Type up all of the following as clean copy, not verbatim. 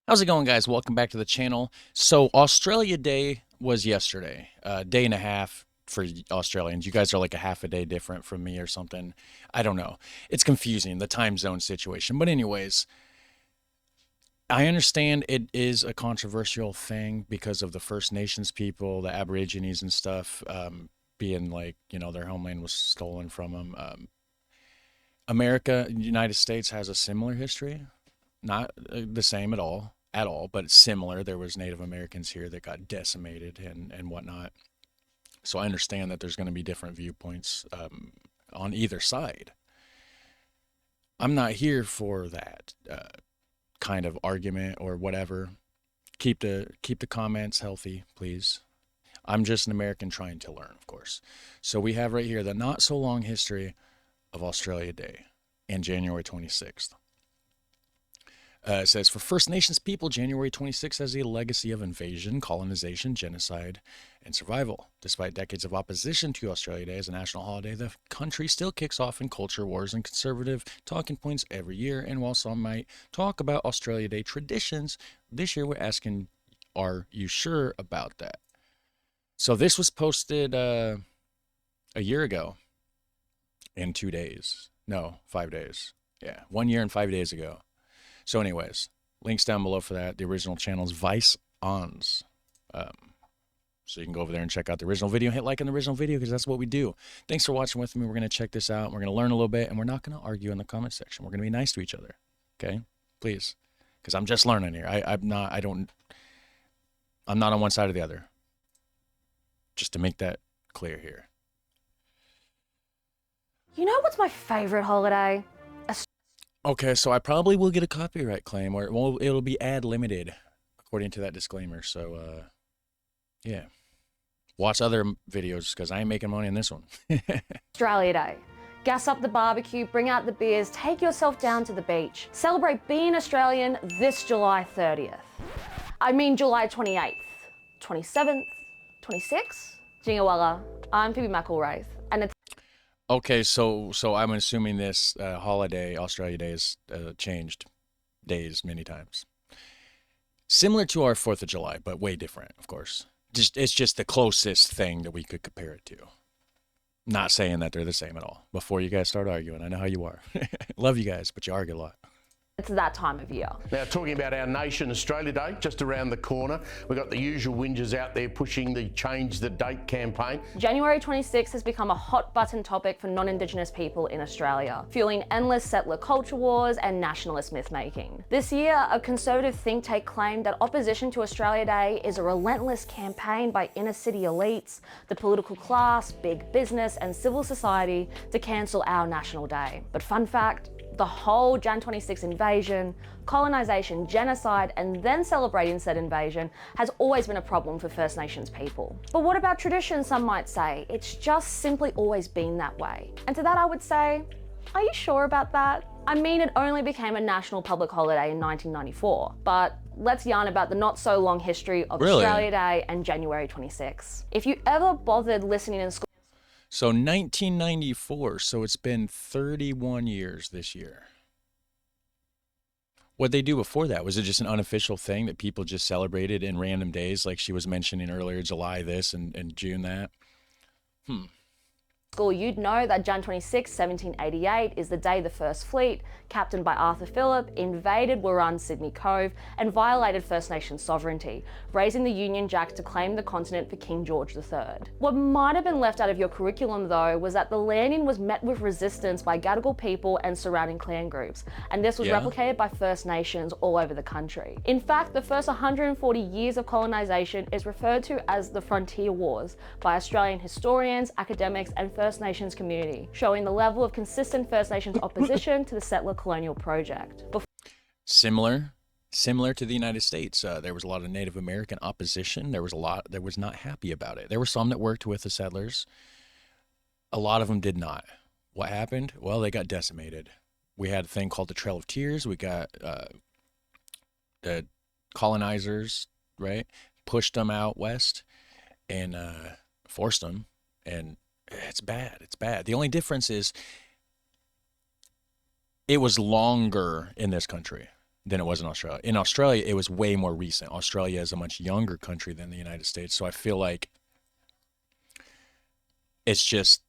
How's it going, guys? Welcome back to the channel. So Australia Day was yesterday, day and a half for Australians. You guys are like a half a day different from me or something. I don't know. It's confusing, the time zone situation. But anyways, I understand it is a controversial thing because of the First Nations people, the Aborigines and stuff, being like, their homeland was stolen from them. United States has a similar history, not the same at all, but it's similar. There was Native Americans here that got decimated and whatnot. So I understand that there's going to be different viewpoints on either side. I'm not here for that kind of argument or whatever. Keep the comments healthy, please. I'm just an American trying to learn, of course. So we have right here the not so long history of Australia Day and January 26th. It says, for First Nations people, January 26th has a legacy of invasion, colonization, genocide, and survival. Despite decades of opposition to Australia Day as a national holiday, the country still kicks off in culture wars and conservative talking points every year. And while some might talk about Australia Day traditions, this year we're asking, are you sure about that? So this was posted a year ago in 2 days. No, 5 days. Yeah, 1 year and 5 days ago. So anyways, links down below for that. The original channel is Vice Ons. So you can go over there and check out the original video. Hit like on the original video because that's what we do. Thanks for watching with me. We're going to check this out. We're going to learn a little bit, and we're not going to argue in the comment section. We're going to be nice to each other. Okay? Please. Because I'm just learning here. I'm not on one side or the other. Just to make that clear here. You know what's my favorite holiday? Okay, so I probably will get a copyright claim, or it'll be ad limited, according to that disclaimer. So, yeah, watch other videos because I ain't making money in this one. Australia Day. Gas up the barbecue, bring out the beers, take yourself down to the beach. Celebrate being Australian this July 30th. I mean July 28th, 27th, 26th. Jingawalla. I'm Phoebe McElwraith, and it's Okay, so I'm assuming this holiday, Australia Day, has changed days many times. Similar to our 4th of July, but way different, of course. It's just the closest thing that we could compare it to. Not saying that they're the same at all. Before you guys start arguing, I know how you are. Love you guys, but you argue a lot. it's that time of year. Now, talking about our nation, Australia Day, just around the corner. We've got the usual whingers out there pushing the Change the Date campaign. January 26th has become a hot button topic for non-Indigenous people in Australia, fueling endless settler culture wars and nationalist myth-making. This year, a conservative think tank claimed that opposition to Australia Day is a relentless campaign by inner-city elites, the political class, big business, and civil society to cancel our national day. But fun fact, the whole Jan 26 invasion, colonisation, genocide, and then celebrating said invasion has always been a problem for First Nations people. But what about tradition, some might say? It's just simply always been that way. And to that I would say, are you sure about that? I mean, it only became a national public holiday in 1994, but let's yarn about the not so long history of Really? Australia Day and January 26. If you ever bothered listening in school, So 1994, so it's been 31 years this year. What'd they do before that? Was it just an unofficial thing that people just celebrated in random days, like she was mentioning earlier, July this and June that? you'd know that Jan 26, 1788 is the day the First Fleet, captained by Arthur Phillip, invaded Warran Sydney Cove and violated First Nations sovereignty, raising the Union Jack to claim the continent for King George III. What might have been left out of your curriculum though was that the landing was met with resistance by Gadigal people and surrounding clan groups, and this was Yeah. replicated by First Nations all over the country. In fact, the first 140 years of colonisation is referred to as the Frontier Wars by Australian historians, academics and First Nations community, showing the level of consistent First Nations opposition to the settler colonial project. Similar to the United States. There was a lot of Native American opposition. There was a lot that was not happy about it. There were some that worked with the settlers. A lot of them did not. What happened? Well, they got decimated. We had a thing called the Trail of Tears. We got the colonizers, right? Pushed them out west and forced them. And it's bad. It's bad. The only difference is it was longer in this country. than it was in Australia. In Australia, it was way more recent. Australia is a much younger country than the United States. So I feel like it's just,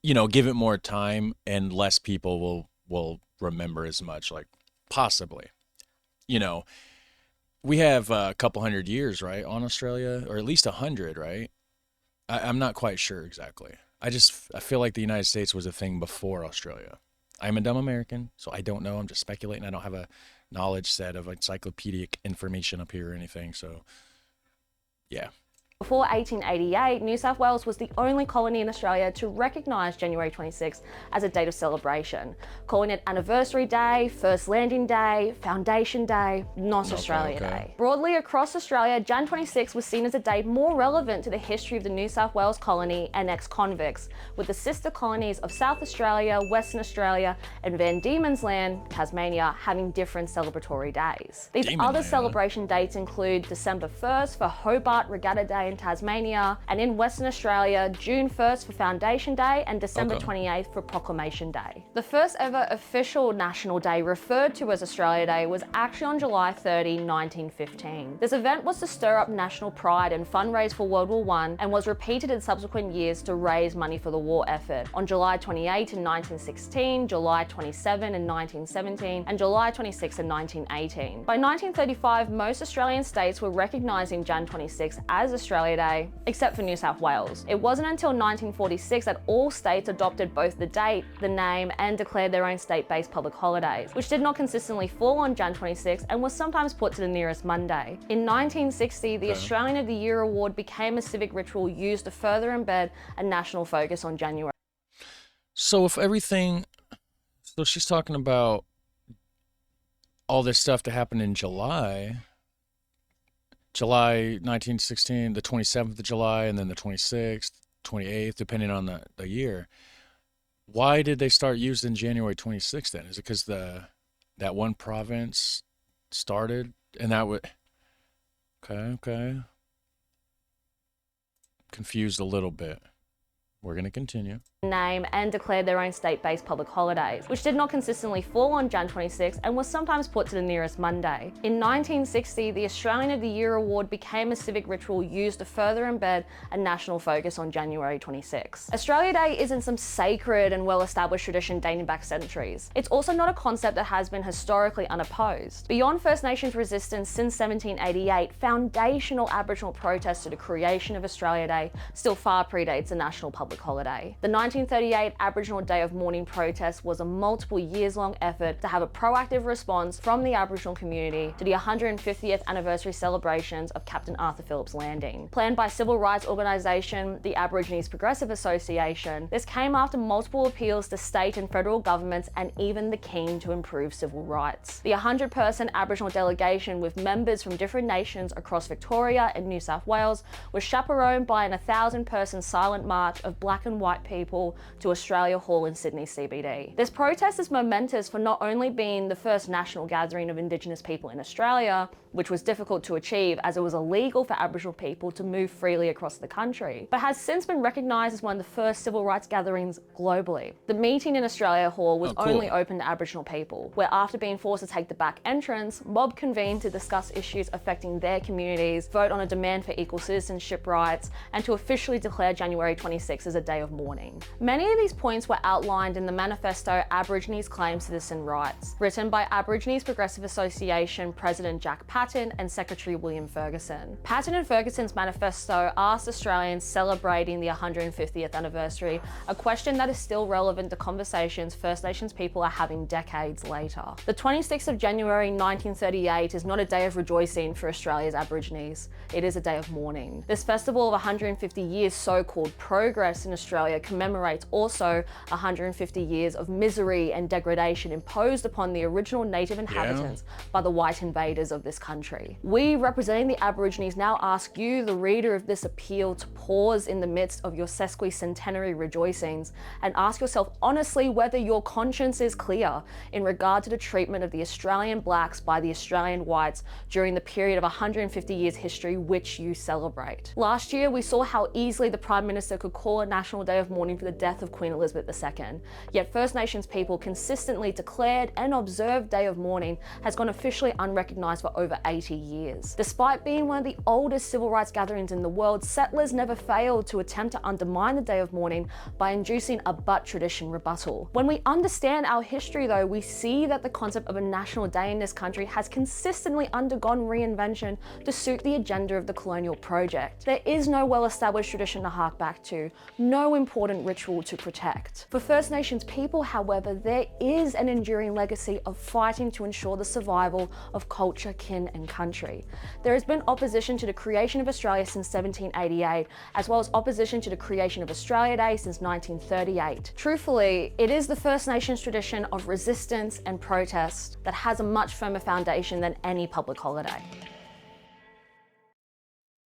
give it more time and less people will remember as much, like possibly. You know, we have a couple hundred years, right, on Australia, or at least 100, right? I'm not quite sure exactly. I feel like the United States was a thing before Australia. I'm a dumb American, so I don't know. I'm just speculating. I don't have a knowledge set of encyclopedic information up here or anything. So, yeah. Before 1888, New South Wales was the only colony in Australia to recognise January 26th as a date of celebration, calling it Anniversary Day, First Landing Day, Foundation Day, not Australia Day. Broadly across Australia, Jan 26 was seen as a date more relevant to the history of the New South Wales colony and ex-convicts, with the sister colonies of South Australia, Western Australia and Van Diemen's Land, Tasmania, having different celebratory days. These other celebration dates include December 1st for Hobart Regatta Day in Tasmania, and in Western Australia, June 1st for Foundation Day and December 28th for Proclamation Day. The first ever official national day referred to as Australia Day was actually on July 30, 1915. This event was to stir up national pride and fundraise for World War I, and was repeated in subsequent years to raise money for the war effort on July 28 in 1916, July 27 in 1917, and July 26 in 1918. By 1935, most Australian states were recognising Jan 26 as Australia Day, except for New South Wales. It wasn't until 1946 that all states adopted both the date, the name, and declared their own state-based public holidays, which did not consistently fall on Jan 26 and was sometimes put to the nearest Monday. In 1960, the Australian of the Year award became a civic ritual used to further embed a national focus on January. So she's talking about all this stuff to happen in July 1916, the 27th of July, and then the 26th, 28th, depending on the year. Why did they start using January 26th then? Is it because that one province started and that would... Okay. Confused a little bit. We're going to continue. Name and declared their own state-based public holidays, which did not consistently fall on Jan 26 and was sometimes put to the nearest Monday. In 1960, the Australian of the Year award became a civic ritual used to further embed a national focus on January 26. Australia Day isn't some sacred and well-established tradition dating back centuries. It's also not a concept that has been historically unopposed. Beyond First Nations resistance since 1788, foundational Aboriginal protests to the creation of Australia Day still far predates a national public holiday. The 1938 Aboriginal Day of Mourning protest was a multiple years-long effort to have a proactive response from the Aboriginal community to the 150th anniversary celebrations of Captain Arthur Phillip's landing. Planned by civil rights organisation, the Aborigines Progressive Association, this came after multiple appeals to state and federal governments and even the keen to improve civil rights. The 100-person Aboriginal delegation with members from different nations across Victoria and New South Wales was chaperoned by an 1,000-person silent march of black and white people to Australia Hall in Sydney CBD. This protest is momentous for not only being the first national gathering of Indigenous people in Australia, which was difficult to achieve as it was illegal for Aboriginal people to move freely across the country, but has since been recognised as one of the first civil rights gatherings globally. The meeting in Australia Hall was only open to Aboriginal people, where after being forced to take the back entrance, mob convened to discuss issues affecting their communities, vote on a demand for equal citizenship rights, and to officially declare January 26 as a day of mourning. Many of these points were outlined in the manifesto Aborigines Claim Citizen Rights, written by Aborigines Progressive Association President Jack Patton and Secretary William Ferguson. Patton and Ferguson's manifesto asked Australians celebrating the 150th anniversary a question that is still relevant to conversations First Nations people are having decades later. The 26th of January 1938 is not a day of rejoicing for Australia's Aborigines. It is a day of mourning. This festival of 150 years so-called progress in Australia commemorates also 150 years of misery and degradation imposed upon the original native inhabitants by the white invaders of this country. We, representing the Aborigines, now ask you, the reader of this appeal, to pause in the midst of your sesquicentenary rejoicings and ask yourself honestly whether your conscience is clear in regard to the treatment of the Australian blacks by the Australian whites during the period of 150 years history which you celebrate. Last year, we saw how easily the Prime Minister could call a National Day of Mourning for the death of Queen Elizabeth II. Yet First Nations people consistently declared and observed Day of Mourning has gone officially unrecognised for over 80 years. Despite being one of the oldest civil rights gatherings in the world, settlers never failed to attempt to undermine the Day of Mourning by inducing a but tradition rebuttal. When we understand our history though, we see that the concept of a national day in this country has consistently undergone reinvention to suit the agenda of the colonial project. There is no well-established tradition to hark back to, no important ritual to protect. For First Nations people, however, there is an enduring legacy of fighting to ensure the survival of culture, kin and country. There has been opposition to the creation of Australia since 1788, as well as opposition to the creation of Australia Day since 1938. Truthfully, it is the First Nations tradition of resistance and protest that has a much firmer foundation than any public holiday.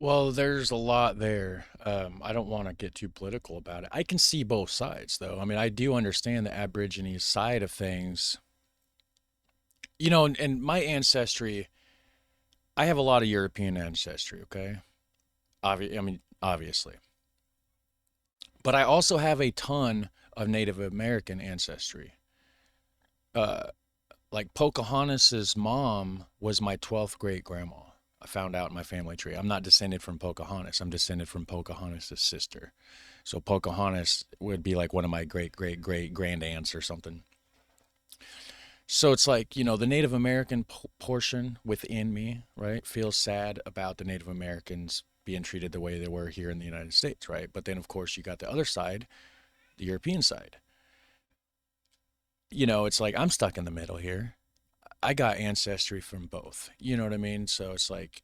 Well, there's a lot there. I don't want to get too political about it. I can see both sides, though. I mean, I do understand the Aborigine side of things. You know, and my ancestry, I have a lot of European ancestry, okay? Obviously. But I also have a ton of Native American ancestry. Uh, like Pocahontas's mom was my 12th great grandma. I found out in my family tree. I'm not descended from Pocahontas. I'm descended from Pocahontas's sister. So Pocahontas would be like one of my great great great grand aunts or something. So it's like, you know, the Native American portion within me, right, feels sad about the Native Americans being treated the way they were here in the United States, right? But then, of course, you got the other side, the European side. You know, it's like I'm stuck in the middle here. I got ancestry from both. You know what I mean? So it's like,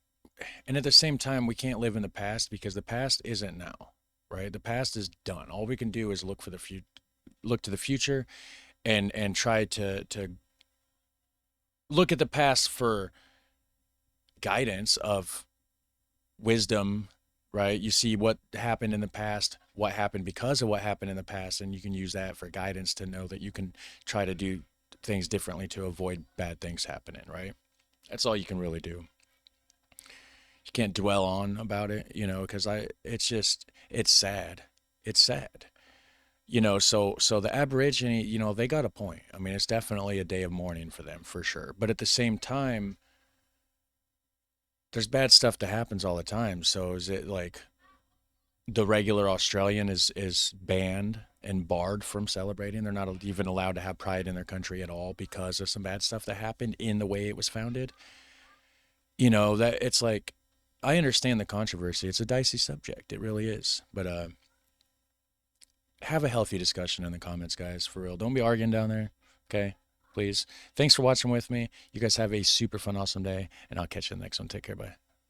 and at the same time, we can't live in the past because the past isn't now, right? The past is done. All we can do is look for the look to the future, and try to look at the past for guidance of wisdom, right? You see what happened in the past, what happened because of what happened in the past, and you can use that for guidance to know that you can try to do things differently to avoid bad things happening, right? That's all you can really do. You can't dwell on about it, you know, because it's sad. It's sad. You know, so the Aborigine, you know, they got a point. I mean, it's definitely a day of mourning for them, for sure. But at the same time, there's bad stuff that happens all the time. So is it like the regular Australian is banned and barred from celebrating? They're not even allowed to have pride in their country at all because of some bad stuff that happened in the way it was founded. You know, that it's like, I understand the controversy. It's a dicey subject. It really is. But have a healthy discussion in the comments, guys, for real. Don't be arguing down there, okay? Please. Thanks for watching with me. You guys have a super fun, awesome day, and I'll catch you in the next one. Take care. Bye.